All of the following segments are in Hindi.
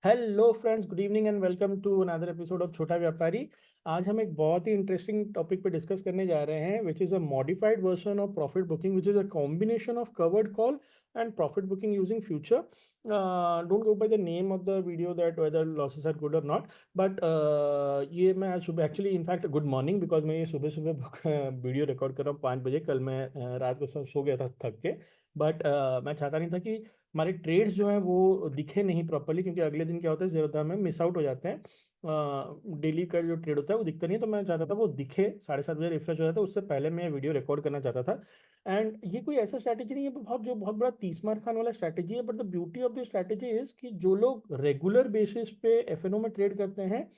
Hello friends, good evening and welcome to another episode of Chhota Vyapari. आज हम एक बहुत ही इंटरेस्टिंग टॉपिक पे डिस्कस करने जा रहे हैं, which is a modified version of profit booking, which is a combination of covered call and profit booking using future. Don't go by the name of the video that whether losses are good or not, but ये मैं आज सुबह actually in fact good morning, because मैं ये सुबह सुबह वीडियो रिकॉर्ड कर रहा हूँ 5 बजे. कल मैं रात को सो गया था थक के. बट मैं चाहता नहीं था कि हमारे ट्रेड्स जो हैं वो दिखे नहीं प्रॉपरली, क्योंकि अगले दिन क्या होता है ज़्यादा में मिस आउट हो जाते हैं. डेली का जो ट्रेड होता है वो दिखता नहीं है, तो मैं चाहता था वो दिखे, 7:30 बजे रिफ्रेश हो जाता है, उससे पहले मैं वीडियो रिकॉर्ड करना चाहता था. एंड ये कोई ऐसा स्ट्रैटेजी नहीं है बहुत बड़ा 30 मार खान वाला स्ट्रैटेजी है, but the beauty of the strategy is कि जो लोग रेगुलर बेसिस पे एफएनओ में ट्रेड करते हैं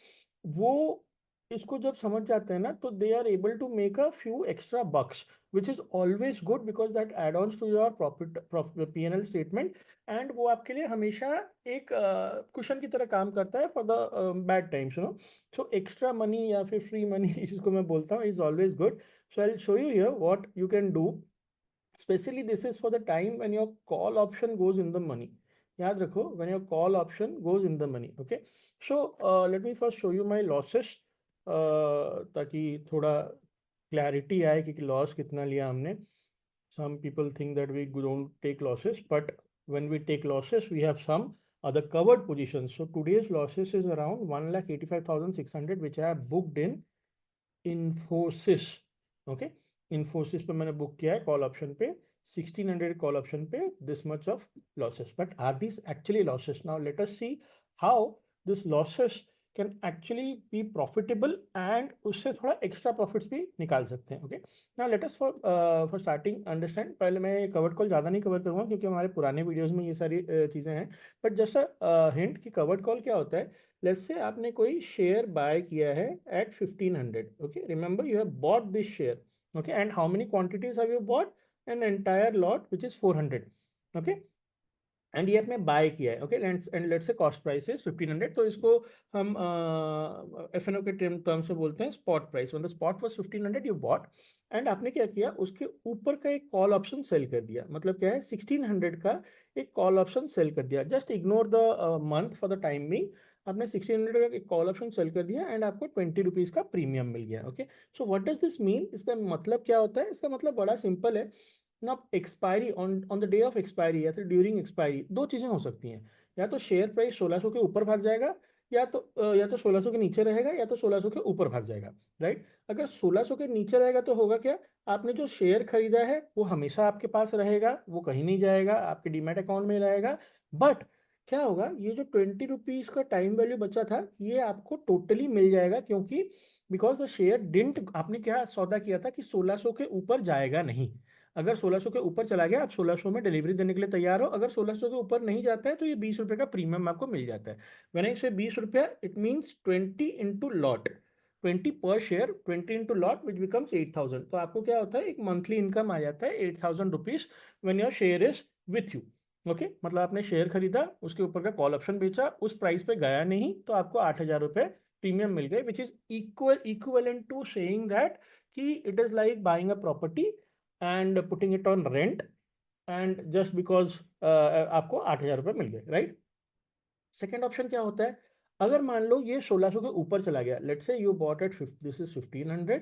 वो इसको जब समझ जाते हैं ना, तो they are able to make a few extra bucks, which is always good because that add ons to your profit PNL statement. And वो आपके लिए हमेशा एक कुशन की तरह काम करता है for the bad times, you know. So extra money या फिर फ्री मनी जिसको मैं बोलता हूँ, is always good. So I show you here what you can do. Especially this is for the time when your call option goes in the money. याद रखो, when your call option goes in the money. Okay, so let me first show you my losses, ताकि थोड़ा क्लैरिटी आए कि लॉस कितना लिया हमने. Some people think that we don't take losses, but when we take losses we have some other covered positions. So today's losses is around 1,85,600, which I have booked in Infosys. Okay, Infosys पे मैंने बुक किया है कॉल ऑप्शन पे, 1600 कॉल ऑप्शन पे, this much of losses. But are this actually losses? Now let us see how this losses can actually be profitable and उससे थोड़ा एक्स्ट्रा प्रॉफिट्स भी निकाल सकते हैं. Okay, now let us for starting understand. पहले मैं कवर्ड कॉल ज़्यादा नहीं कवर करूँगा क्योंकि हमारे पुराने वीडियोज़ में ये सारी चीज़ें हैं. बट जस्ट हिंट कि कवर्ड कॉल क्या होता है. लेट्स से आपने कोई शेयर बाय किया है at 1500. Okay, remember you have bought this share. Okay, and how many quantities have you bought? An entire lot which is 400. Okay, and ये आपने बाय किया है. Okay, and let's say cost price is 1500, तो इसको हम एफ एन ओ के टर्म से बोलते हैं स्पॉट प्राइस. मतलब spot was 1500, you bought, and आपने क्या किया, उसके ऊपर का एक कॉल ऑप्शन सेल कर दिया. मतलब क्या है, 1600 का एक कॉल ऑप्शन सेल कर दिया. Just ignore the month for the time being. आपने 1600 का एक कॉल ऑप्शन सेल कर दिया एंड आपको 20 रुपीज़ का प्रीमियम मिल गया. Okay, so what does this mean? इसका मतलब क्या होता है? इसका मतलब बड़ा सिंपल है ना. Expiry on the day of expiry या फिर ड्यूरिंग एक्सपायरी दो चीज़ें हो सकती हैं. या तो शेयर प्राइस 1600 के ऊपर भाग जाएगा, या तो 1600 के नीचे रहेगा, या तो 1600 के ऊपर भाग जाएगा. राइट? अगर 1600 के नीचे रहेगा तो होगा क्या, आपने जो शेयर खरीदा है वो हमेशा आपके पास रहेगा, वो कहीं नहीं जाएगा, आपके डीमैट अकाउंट में रहेगा. बट क्या होगा, ये जो 20 रुपीज़ का टाइम वैल्यू बचा था ये आपको टोटली मिल जाएगा, क्योंकि बिकॉज द शेयर डिंट, आपने क्या सौदा किया था कि 1600 के ऊपर जाएगा नहीं. अगर 1600 के ऊपर चला गया, आप 1600 में डिलीवरी देने के लिए तैयार हो. अगर 1600 के ऊपर नहीं जाता है तो ये 20 रुपये का प्रीमियम आपको मिल जाता है. व्हेन आई से 20 रुपया, इट मीन्स 20 इंटू लॉट, 20 पर share, 20 into lot, which becomes 8000. तो आपको क्या होता है, एक मंथली इनकम आ जाता है 8000 rupees when your share is with you. Okay, मतलब आपने शेयर खरीदा, उसके ऊपर का कॉल ऑप्शन बेचा, उस प्राइस पे गया नहीं, तो आपको 8000 रुपये प्रीमियम मिल गए, which is equivalent to saying that कि it is like buying a property and putting it on rent, and just because आपको 8000 रुपये मिल गए. राइट? सेकेंड ऑप्शन क्या होता है, अगर मान लो ये 1600 के ऊपर चला गया, let's say you bought at, this is 1500,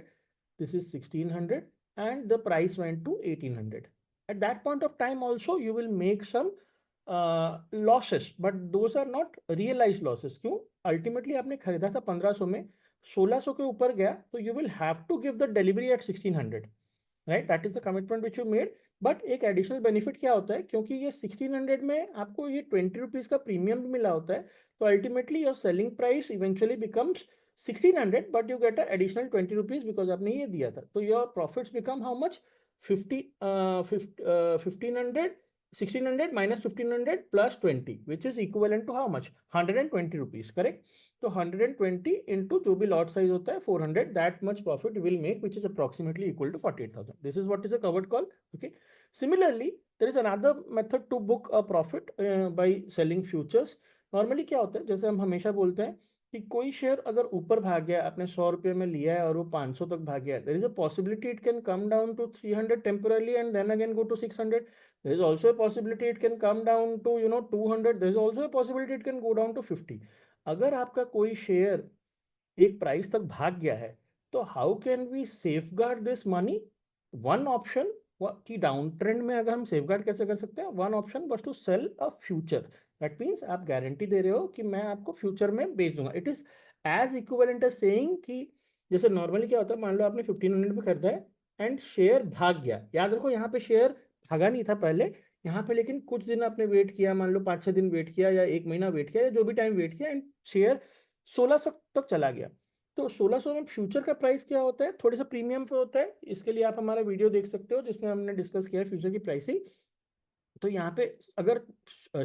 this is 1600, and the price went to 1800. At that point of time also you will make some losses, but those are not realise losses. क्यों? अल्टीमेटली आपने खरीदा था 1500 में, 1600 के ऊपर गया, तो you will have to give the delivery at 1600. Right? That is the commitment which you made. But एक एडिशनल बेनिफिट क्या होता है, क्योंकि ये 1600 में आपको ये 20 रुपीज़ का प्रीमियम भी मिला होता है, तो ultimately your selling price eventually becomes 1600, but you get a additional 20 rupees because आपने ये दिया था. तो your profits become how much? 1500, 1600 minus 1500 plus 20, which is equivalent to how much? 120 rupees. Correct? तो 120 into जो भी lot size होता है 400, that much profit you will make, which is approximately equal to 48,000. This is what is a covered call. Okay. Similarly, there is another method to book a profit by selling futures. Normally क्या होता है, जैसे हम हमेशा बोलते हैं कि कोई शेयर अगर ऊपर भाग गया, आपने 100 रुपये में लिया है और वो 500 तक भाग गया, there is a possibility it can come down to 300 temporarily and then again go to 600. there is also a possibility it can come down to 200, there is also a possibility it can go down to 50. अगर आपका कोई शेयर एक प्राइस तक भाग गया है, तो how can we safeguard this money? One option कि डाउन ट्रेंड में अगर हम सेफ गार्ड कैसे कर सकते हैं, one option was to sell a future. That means आप गारंटी दे रहे हो कि मैं आपको फ्यूचर में बेच दूंगा। It is as equivalent as saying कि जैसे नॉर्मली क्या होता है, मान लो आपने 1500 पे खरीदा है एंड शेयर भाग गया। याद रखो यहाँ पे शेयर भागा नहीं था पहले, यहाँ पे लेकिन कुछ दिन आपने वेट किया, मान लो 5-6 दिन वेट किया या एक महीना वेट किया या जो भी टाइम वेट किया, एंड शेयर 1600 तक चला गया। तो 1600 में फ्यूचर का प्राइस क्या होता है, थोड़ा सा प्रीमियम पे होता है। इसके लिए आप हमारा वीडियो देख सकते हो जिसमें हमने डिस्कस किया है फ्यूचर की प्राइसिंग। तो यहाँ पे अगर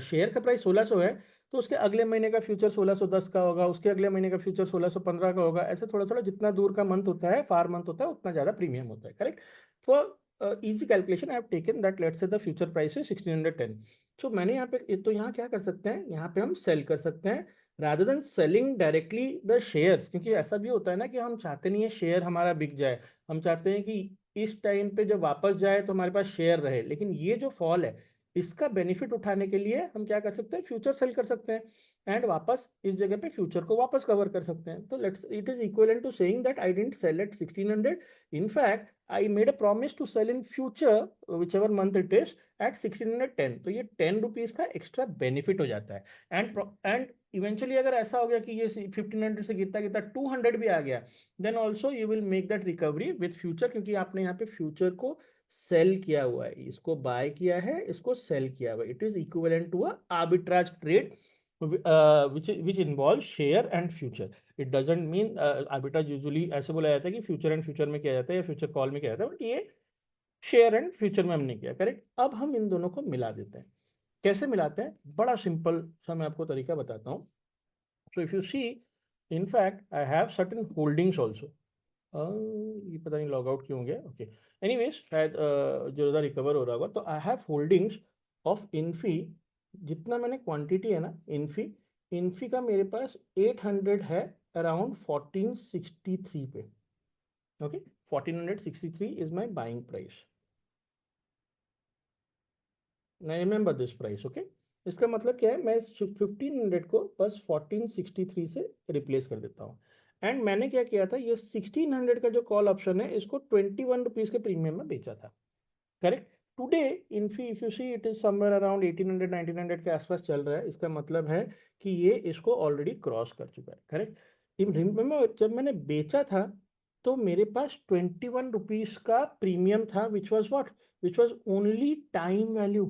शेयर का प्राइस 1600 है, तो उसके अगले महीने का फ्यूचर 1610 का होगा, उसके अगले महीने का फ्यूचर 1615 का होगा। ऐसे थोड़ा थोड़ा जितना दूर का मंथ होता है, फार मंथ होता है, उतना ज्यादा प्रीमियम होता है। Correct? For easy calculation I have taken that let's say the future price है 1610। तो मैंने यहाँ पे, तो यहाँ क्या कर सकते हैं, यहाँ पे हम सेल कर सकते हैं rather than selling directly the shares. क्योंकि ऐसा भी होता है ना कि हम चाहते नहीं है शेयर हमारा बिक जाए, हम चाहते हैं कि इस टाइम पे जब वापस जाए तो हमारे पास शेयर रहे। लेकिन ये जो फॉल है, इसका बेनिफिट उठाने के लिए हम क्या कर सकते हैं, फ्यूचर सेल कर सकते हैं एंड वापस इस जगह पे फ्यूचर को वापस कवर कर सकते हैं। तो let's, it is equivalent to saying that I didn't sell at 1600, in fact I made a promise to sell in future whichever month it is at 1610। तो ये 10 रुपीज का एक्स्ट्रा बेनिफिट हो जाता है। एंड इवेंचुअली अगर ऐसा हो गया कि ये 1500 से गिरता गिरता 200 भी आ गया, then also you will make that recovery with future, क्योंकि आपने यहाँ पे फ्यूचर को सेल किया हुआ है, इसको बाय किया है, इसको सेल किया हुआ है। It is equivalent to a arbitrage trade which involves share and future. It doesn't mean arbitrage usually ऐसे बोला जाता है कि फ्यूचर एंड फ्यूचर में किया जाता है या फ्यूचर कॉल में किया जाता है, बट ये शेयर एंड फ्यूचर में हमने किया। करेक्ट? अब हम इन दोनों को मिला देते हैं। कैसे मिलाते हैं? बड़ा सिंपल सा मैं आपको तरीका बताता हूँ। So if you see, in fact I have certain holdings also. ये पता नहीं लॉग आउट क्यों हो गया। ओके, एनीवेज शायद जो रिकवर हो रहा होगा। तो I have holdings of Infy. जितना मैंने क्वांटिटी है ना इन्फी, इन्फी का मेरे पास 800 है अराउंड 1463 पे। Okay, 1463 is my buying price. Remember this price. Okay, इसका मतलब क्या है, मैं इस 1500 को बस 1463 से रिप्लेस कर देता हूँ। एंड मैंने क्या किया था, ये 1600 का जो कॉल ऑप्शन है, इसको 21 रुपीज के प्रीमियम में बेचा था। Correct? Today Infy if you see it is somewhere around 1800 1900 के आसपास चल रहा है। इसका मतलब है कि ये इसको ऑलरेडी क्रॉस कर चुका है। करेक्ट? रिमेंबर जब मैंने बेचा था, तो मेरे पास 21 रुपीज का प्रीमियम था, which was what, which was only time value.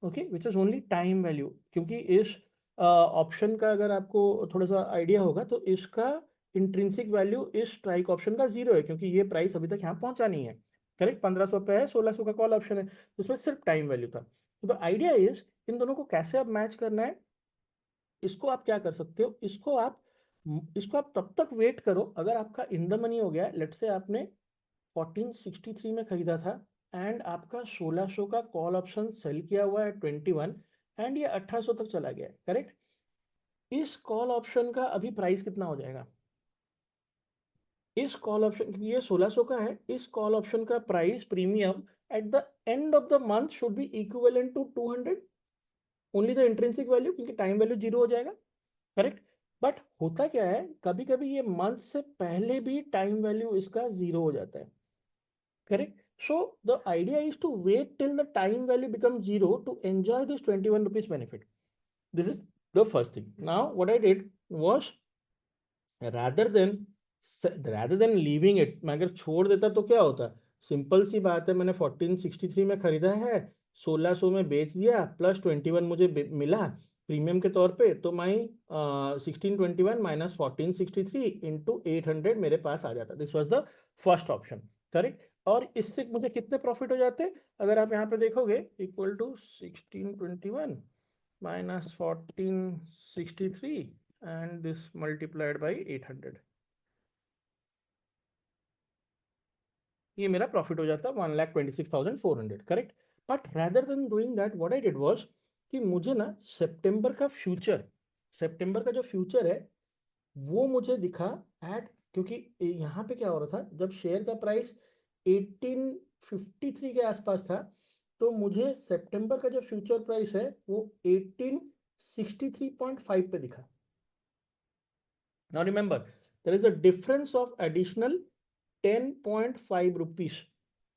Okay, which is only time value. क्योंकि इस ऑप्शन का अगर आपको थोड़ा सा आइडिया होगा, तो इसका इंट्रिंसिक वैल्यू इस स्ट्राइक ऑप्शन का 0 है, क्योंकि ये प्राइस अभी तक यहाँ पहुंचा नहीं है। करेक्ट? 1500 पे है, 1600 का कॉल ऑप्शन है, तो उसमें सिर्फ टाइम वैल्यू था। तो द आइडिया इज, इन दोनों को कैसे आप मैच करना है, इसको आप क्या कर सकते हो, इसको आप तब तक वेट करो अगर आपका इन द मनी हो गया। लेट से आपने 1463 में खरीदा था एंड आपका 1600 का कॉल ऑप्शन सेल किया हुआ है 21, एंड ये 1800 तक चला गया है। करेक्ट? इस कॉल ऑप्शन का अभी प्राइस कितना हो जाएगा? इस कॉल ऑप्शन, ये 1600 का है, इस कॉल ऑप्शन का price premium at the end of the month should be equivalent to 200, only the intrinsic value, क्योंकि टाइम वैल्यू 0 हो जाएगा। करेक्ट? बट होता क्या है, कभी कभी ये मंथ से पहले भी टाइम वैल्यू इसका 0 हो जाता है। Correct? So the idea is to wait till the time value becomes 0 to enjoy this 21 rupees benefit. This is the first thing. Now what I did was, rather than rather than leaving it, मैं अगर छोड़ देता तो क्या होता? सिंपल सी बात है, मैंने 1463 में खरीदा है, 1600 में बेच दिया, प्लस 21 मुझे मिला प्रीमियम के तौर पे, तो माई 1621 माइनस 1463 इंटू 800 मेरे पास आ जाता। This was the first option. Correct? और इससे मुझे कितने प्रॉफिट हो जाते, अगर आप यहाँ पे देखोगे, equal to 1621 minus 1463 and this multiplied by 800, ये मेरा प्रॉफिट हो जाता 1,26,400। Correct? But rather than doing that, what I did was कि मुझे ना सितंबर का जो फ्यूचर है वो मुझे दिखा एट, क्योंकि यहाँ पे क्या हो रहा था, जब शेयर का प्राइस 1853 के आसपास था, तो मुझे सितंबर का जो फ्यूचर प्राइस है वो 1863.5 पे दिखा। Now remember there is a difference of additional 10.5 rupees.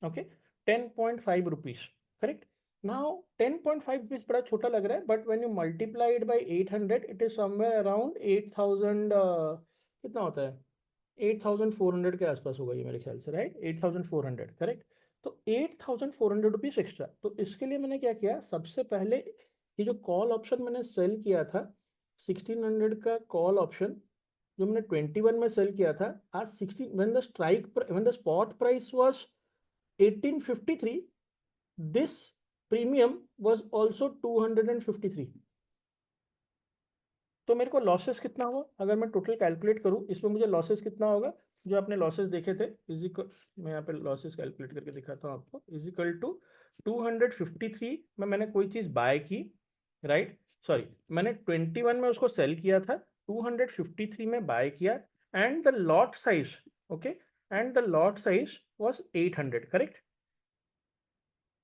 Okay, 10.5 rupees, correct? Now 10.5 rupees बड़ा छोटा लग रहा है, but when you multiply it by 800 it is somewhere around 8000, कितना होता है, 8400 के आसपास होगा ये मेरे ख्याल से, राइट? 8400, करेक्ट? तो 8400 रुपीज एक्स्ट्रा। तो इसके लिए मैंने क्या किया, सबसे पहले ये जो कॉल ऑप्शन मैंने सेल किया था 1600 का कॉल ऑप्शन, जो मैंने 21 में सेल किया था, आज 16 when the spot price was 1853, this premium was also 253। तो मेरे को लॉसेस कितना हुआ, अगर मैं टोटल कैलकुलेट करूं इसमें मुझे लॉसेस कितना होगा, जो आपने लॉसेस देखे थे इज इक्वल, मैं यहाँ पे लॉसेस कैलकुलेट करके दिखाता हूँ आपको, इज इक्वल टू 253 में मैंने कोई चीज बाय की, राइट? सॉरी, मैंने 21 में उसको सेल किया था, 253 में बाय किया, and the lot size, okay, and the lot size was 800, correct?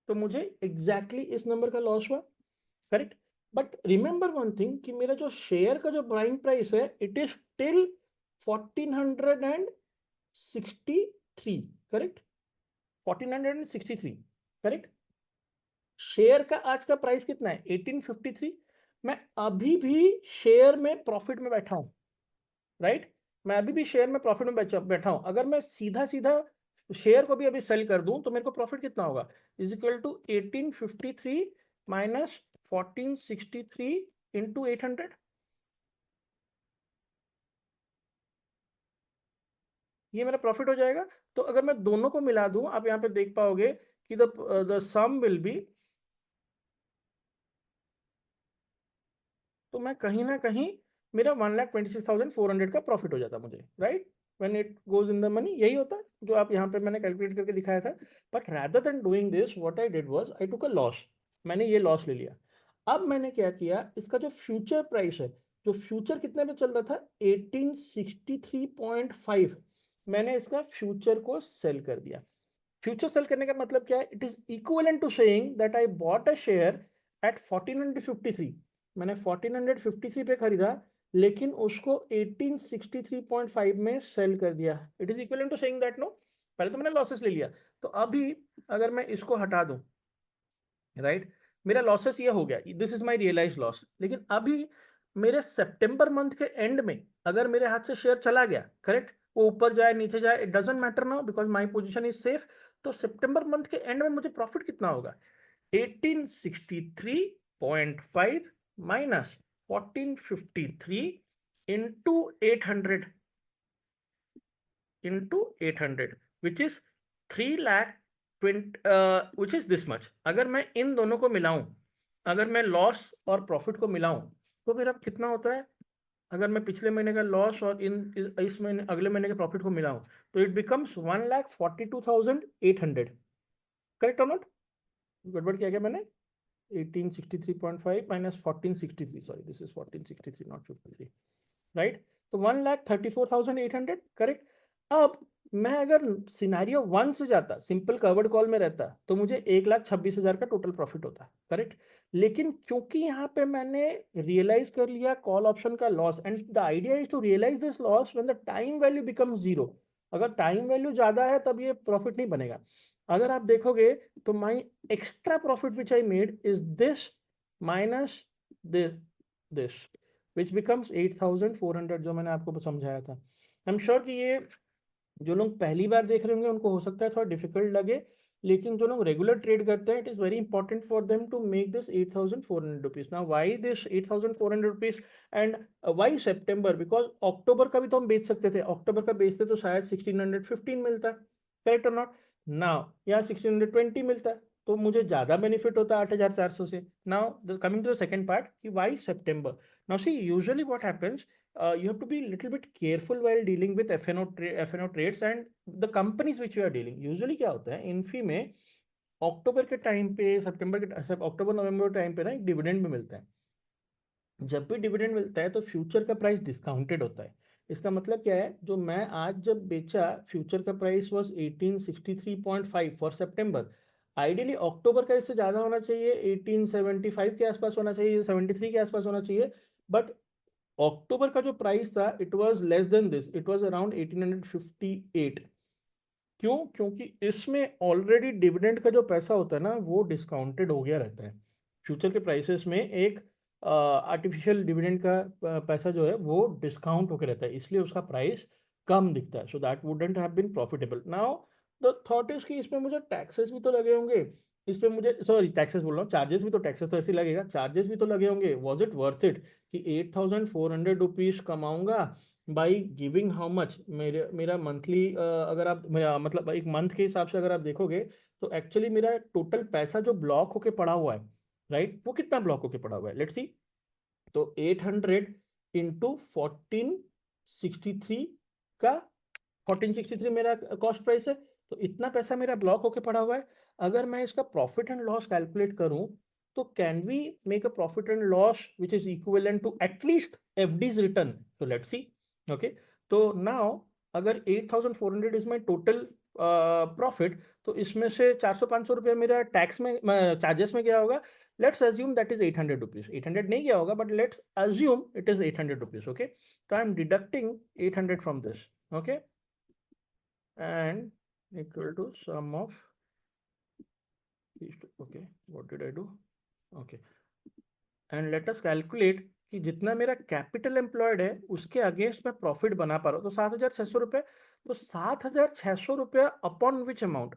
तो मुझे एग्जैक्टली इस नंबर का लॉस हुआ, correct? But remember one thing कि मेरा जो शेयर का जो बाइंग प्राइस है it is till 1463, correct? 1463, correct? Share का आज का प्राइस कितना है, 1853। मैं अभी भी शेयर में प्रॉफिट में बैठा हूं, राइट? मैं अभी भी शेयर में प्रॉफिट में बैठा हूं। अगर मैं सीधा सीधा शेयर को भी अभी सेल कर दूं तो मेरे को प्रॉफिट कितना होगा, is equal to 1853 minus 1463 into 800। ये मेरा प्रॉफिट हो जाएगा। तो अगर मैं दोनों को मिला दूं, आप यहाँ पे देख पाओगे कि द सम विल बी, तो मैं कहीं ना कहीं मेरा 1,26,400 का प्रॉफिट हो जाता मुझे, right? When it goes in the money, यही होता है जो आप यहाँ पे मैंने कैलकुलेट करके दिखाया था। But rather than doing this what I did was I took a loss, मैंने ये लॉस ले लिया। अब मैंने क्या किया, इसका जो फ्यूचर प्राइस है, जो फ्यूचर कितने में चल रहा था 1863.5, मैंने इसका फ्यूचर को सेल कर दिया। फ्यूचर सेल करने का मतलब क्या है, it is equivalent to saying that I bought a share at 1453। मैंने 1453 पे खरीदा, लेकिन उसको 1863.5 में सेल कर दिया। It is equivalent to saying that, no? पहले तो मैंने लॉसेस ले लिया। तो अभी अगर मैं इसको हटा दूं, राइट, मेरा लॉसेस ये हो गया, this is my realise loss. लेकिन अभी मेरे सितंबर मंथ के एंड में अगर मेरे हाथ से शेयर चला गया, करेक्ट, वो ऊपर जाए नीचे जाए, it doesn't matter now because my position is safe. तो सितंबर मंथ के एंड में मुझे प्रॉफिट कितना होगा, 1863.5 minus 1453 into 800 which is 3,20,000, which is this much. अगर मैं इन दोनों को मिलाऊं, अगर मैं लॉस और प्रॉफिट को मिलाऊं, तो मेरा कितना होता है, अगर मैं पिछले महीने का लॉस और इस महीने अगले महीने के प्रॉफिट को मिलाऊं, तो इट बिकम्स 1,42,800, करेक्ट और नॉट? गड़बड़ किया क्या मैंने? 1863.5 minus 1463, sorry, this is 1463 not 53, right? तो 1,34,800, करेक्ट? अब मैं अगर सिनेरियो 1 से जाता, सिंपल कवर्ड कॉल में रहता, तो मुझे 1,26,000 का टोटल प्रॉफिट होता, करेक्ट? लेकिन क्योंकि यहाँ पे मैंने रियलाइज कर लिया कॉल ऑप्शन का loss, and the idea is to realise this loss when the time value becomes zero. अगर टाइम वैल्यू ज्यादा है तब ये प्रॉफिट नहीं बनेगा। अगर आप देखोगे तो my extra profit which I made is this minus this, which becomes 8,400, जो मैंने आपको समझाया था। आई एम श्योर कि ये जो लोग पहली बार देख रहे होंगे उनको हो सकता है थोड़ा डिफिकल्ट लगे, लेकिन जो लोग रेगुलर ट्रेड करते हैं, it is very important for them to make this 8,400 rupees. Now why this 8,400 rupees and why September, because October का भी तो हम बेच सकते थे, अक्टूबर का बेचते तो शायद 1,615 मिलता, करेक्ट और नॉट? नाउ यहाँ 1,620 मिलता है, तो मुझे ज्यादा बेनिफिट होता है 8,400 से। Now coming to the second part कि why September. Now see usually what happens, you have to be a little bit careful while dealing with F&O trades and the companies which you are dealing. Usually क्या होता है इन्फी में, अक्टूबर के टाइम पे, अक्टूबर नवंबर टाइम पे ना एक डिविडेंड भी मिलता है। जब भी डिविडेंड मिलता है तो फ्यूचर का प्राइस डिस्काउंटेड होता है। इसका मतलब क्या है, जो मैं आज जब बेचा फ्यूचर का price was 1863.5 for September, ideally October का इससे ज़्यादा होना चाहिए, 1875 के आसपास होना चाहिए, 73 के आसपास होना चाहिए, बट अक्टूबर का जो प्राइस था it was less than this, it was around 1858। क्यों? क्योंकि इसमें ऑलरेडी डिविडेंड का जो पैसा होता है ना वो डिस्काउंटेड हो गया रहता है। फ्यूचर के प्राइसेस में एक आर्टिफिशियल डिविडेंड का पैसा जो है वो डिस्काउंट होकर रहता है, इसलिए उसका प्राइस कम दिखता है। So that wouldn't have been profitable. Now the thought is कि इसमें मुझे टैक्सेस भी तो लगे होंगे, इस पे मुझे, सॉरी टैक्सेस बोल रहा हूँ, चार्जेस भी तो, टैक्सेस तो ऐसे ही लगेगा, चार्जेस भी तो लगे होंगे। वॉज इट वर्थ इट कि 8400 रुपीज कमाऊंगा बाई गिविंग हाउ मच? मेरा मंथली अगर आप मतलब एक मंथ के हिसाब से अगर आप देखोगे तो एक्चुअली मेरा टोटल पैसा जो ब्लॉक होके पड़ा हुआ है, राइट, वो कितना ब्लॉक होके पड़ा हुआ है, लेट्स सी। तो 800 इंटू 1463 का 1463 मेरा कॉस्ट प्राइस है, तो इतना पैसा मेरा ब्लॉक होके पड़ा हुआ है। अगर मैं इसका प्रॉफिट एंड लॉस कैलकुलेट करूं तो can we make a profit and loss which is equivalent to at least FDs return? तो लेट्स सी। ओके, तो नाउ अगर 8400 इज माई टोटल प्रॉफिट, तो इसमें से 400-500 रुपया मेरा टैक्स में, चार्जेस में गया होगा। Let's assume that is 800 rupees, 800 नहीं गया होगा but let's assume it is 800 rupees. Okay, तो I am deducting 800 from this, okay, and equal to sum of these two. Okay, what did I do? Okay, and let us calculate कि जितना मेरा कैपिटल एम्प्लॉयड है उसके अगेंस्ट मैं प्रॉफिट बना पा रहा हूँ, तो 7,600 रुपये। तो 7,600 रुपया अपॉन विच अमाउंट?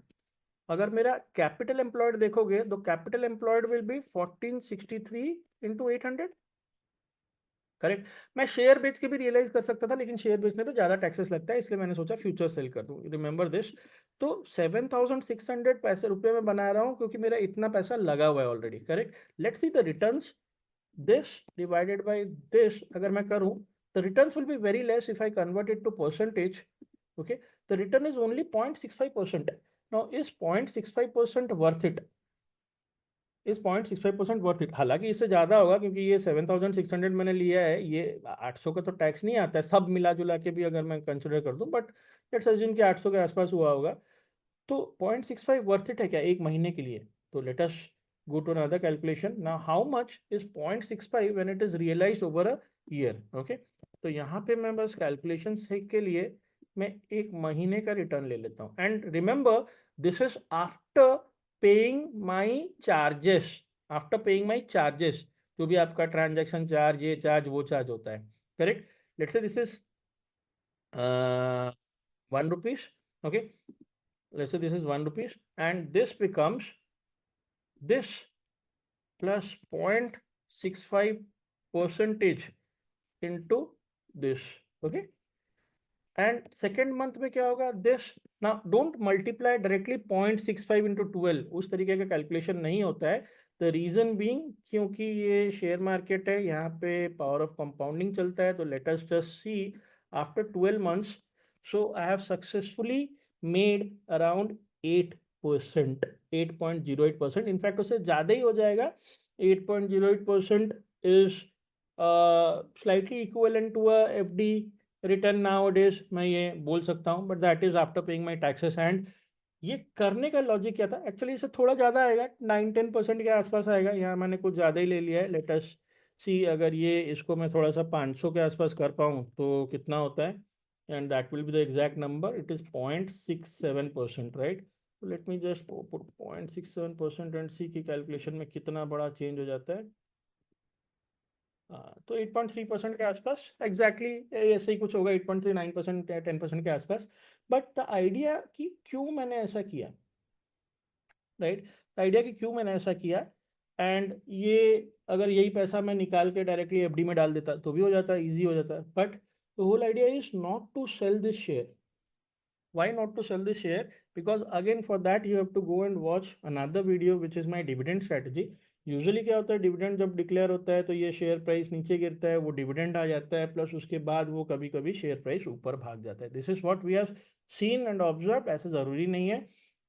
अगर मेरा कैपिटल एम्प्लॉयड देखोगे तो capital employed will be 1463 into 800, correct. मैं शेयर बेच के भी रियलाइज कर सकता था, लेकिन शेयर बेचने पे ज्यादा टैक्सेस लगता है, इसलिए मैंने सोचा फ्यूचर सेल कर दूं, रिमेंबर दिस। तो 7,600 पैसे रुपए में बना रहा हूं क्योंकि मेरा इतना पैसा लगा हुआ है already, correct. Let's see the returns, this divided by this अगर मैं करूं, the returns will be very less if I convert it to percentage. Okay, the return is only 0.65%। Now is 0.65% worth it? इस 0.65% वर्थ इट? हालांकि इससे ज़्यादा होगा क्योंकि ये 7,600 मैंने लिया है, ये 800 का तो टैक्स नहीं आता है सब मिला जुला के भी अगर मैं कंसिडर कर दूं, बट लेट्स अज्यूम कि 800 के आसपास हुआ होगा। तो 0.65 वर्थ इट है क्या एक महीने के लिए? तो let us go to another calculation. Now how much is 0.65 when it is realised over a year? Okay, तो यहाँ पे मैं बस कैलकुलेशन के लिए मैं एक महीने का रिटर्न ले लेता हूँ, and remember this is after paying my charges, after paying my charges, जो भी आपका ट्रांजेक्शन चार्ज, ये चार्ज वो चार्ज होता है, correct. Let's say this is 1 rupees, okay, let's say this is 1 rupees, and this becomes this plus 0.65 percentage into this, okay, and second month में क्या होगा? this, now don't multiply directly 0.65 into 12, उस तरीके का कैलकुलेशन नहीं होता है। द रीजन बीइंग क्योंकि ये शेयर मार्केट है, यहाँ पे पावर ऑफ कंपाउंडिंग चलता है। तो let us just see after 12 months, so I have successfully made around 8%, 8.08%, in fact उससे ज़्यादा ही हो जाएगा। 8.08% is slightly equivalent to a FD return nowadays, मैं ये बोल सकता हूँ, but that is after paying my taxes. And ये करने का लॉजिक क्या था? एक्चुअली इससे थोड़ा ज़्यादा आएगा, 9-10% के आसपास आएगा, यहाँ मैंने कुछ ज़्यादा ही ले लिया है। लेट अस सी, अगर ये इसको मैं थोड़ा सा 500 के आसपास कर पाऊँ तो कितना होता है, and that will be the exact number, it is 0.67%, right. Let me just put 0.67% and see की कैलकुलेशन में कितना बड़ा चेंज हो जाता है। तो 8.3% के आसपास एग्जैक्टली ऐसे ही कुछ होगा, 8.39% या 10% के आसपास। बट द आइडिया कि क्यों मैंने ऐसा किया, राइट, आइडिया कि क्यों मैंने ऐसा किया, एंड ये अगर यही पैसा मैं निकाल के डायरेक्टली एफडी में डाल देता तो भी हो जाता, इजी हो जाता, but the whole idea is not to sell this share. Why not to sell this share? Because again for that you have to go and watch another video which is my dividend strategy. Usually क्या होता है, डिविडेंड जब डिक्लेयर होता है तो ये शेयर प्राइस नीचे गिरता है, वो डिविडेंड आ जाता है, प्लस उसके बाद वो कभी कभी शेयर प्राइस ऊपर भाग जाता है। This is what we have seen and observe. ऐसा ज़रूरी नहीं है।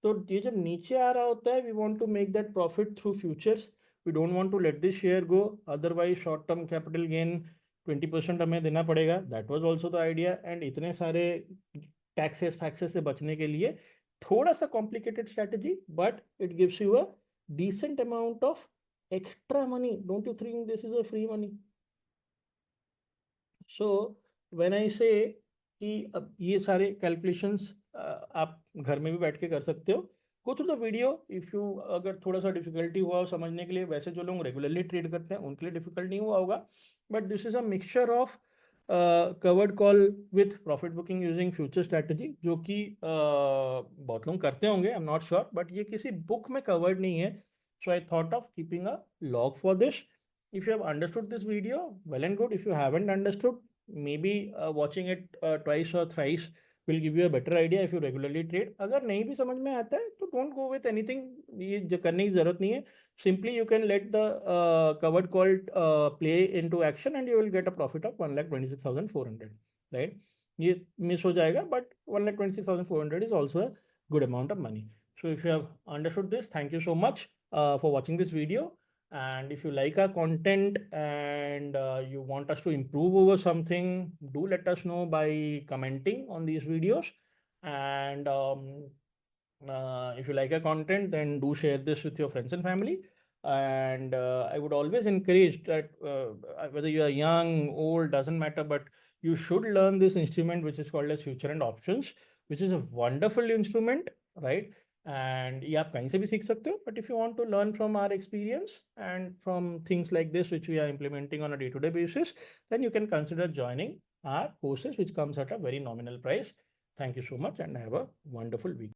तो ये जब नीचे आ रहा होता है, we want to make that profit through futures, we don't want to let this share go, otherwise short term capital gain 20% हमें देना पड़ेगा। That was also the idea. And इतने सारे टैक्सेस फैक्सेस से बचने के लिए थोड़ा सा complicated strategy, but it gives you a decent amount of extra money. Don't you think this is a free money? So when I say कि अब ये सारे कैलकुलेशंस आप घर में भी बैठ के कर सकते हो, go through the video if you, अगर थोड़ा सा डिफिकल्टी हुआ समझने के लिए, वैसे जो लोग रेगुलरली ट्रेड करते हैं उनके लिए डिफिकल्ट नहीं हुआ होगा, but this is a mixture of covered call with profit booking using future strategy, जो कि बहुत लोग करते होंगे, I am not sure, but ये किसी बुक में कवर्ड नहीं है. So I thought of keeping a log for this. If you have understood this video, well and good. If you haven't understood, maybe watching it twice or thrice will give you a better idea if you regularly trade. अगर नहीं भी समझ में आता है तो don't go with anything, ये करने की जरूरत नहीं है. Simply you can let the covered call play into action and you will get a profit of 1,26,400, right? ये miss हो जाएगा, but 1,26,400 is also a good amount of money. So if you have understood this, thank you so much for watching this video. And if you like our content and you want us to improve over something, do let us know by commenting on these videos. And if you like our content, then do share this with your friends and family. And I would always encourage that whether you are young, old, doesn't matter, but you should learn this instrument, which is called as future and options, which is a wonderful instrument, right? And ये आप कहीं से भी सीख सकते हो, but if you want to learn from our experience and from things like this which we are implementing on a day-to-day basis, then you can consider joining our courses, which comes at a very nominal price. Thank you so much and have a wonderful week.